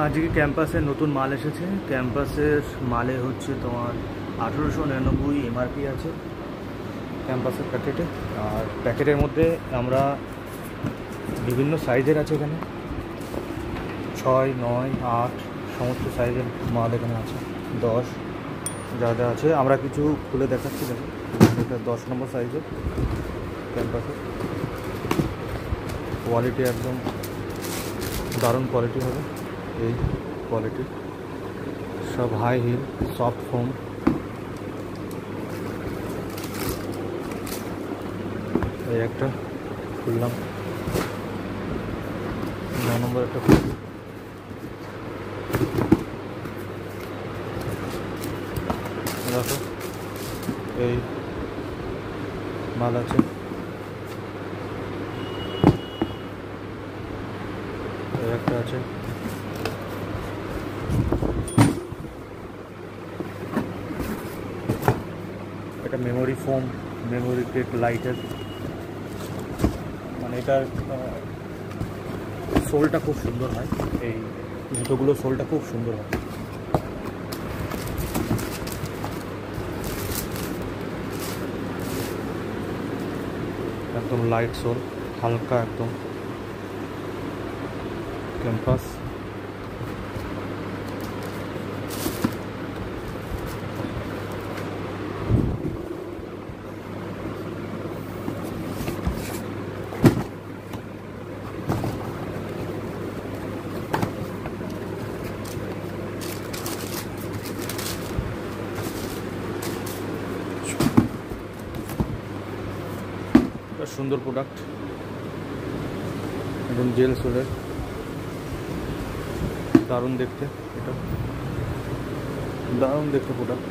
আজকে ক্যাম্পাসে নতুন মাল এসেছে। ক্যাম্পাসের মালে হচ্ছে তোমার 1899 এমআরপি আছে ক্যাম্পাসের প্যাকেটে। আর প্যাকেটের মধ্যে আমরা বিভিন্ন সাইজের আছে এখানে, 6, 9, 8 সমস্ত সাইজের মাল এখানে আছে। 10 যা যা আছে আমরা কিছু খুলে দেখাচ্ছি। দেখো এটা 10 নম্বর সাইজের ক্যাম্পাসের। কোয়ালিটি একদম দারুণ কোয়ালিটি হবে। এই কোয়ালিটি সব হাই হিল, সফট ফোম। এই একটা খুললাম, 9 নম্বর একটা খুললাম। দেখো এই মাল আছে। এই একটা আছে। এটা মেমোরি ফোম, মেমোরি কেক লাইটের, মানে এটার সোলটা খুব সুন্দর হয়। এই জুতোগুলো সোলটা খুব সুন্দর হয়। একদম লাইট সোল, হালকা একদম ক্যাম্পাস। সুন্দর প্রোডাক্ট, একদম জেল সোলের, দারুণ দেখতে। এটা দারুণ দেখতে প্রোডাক্ট।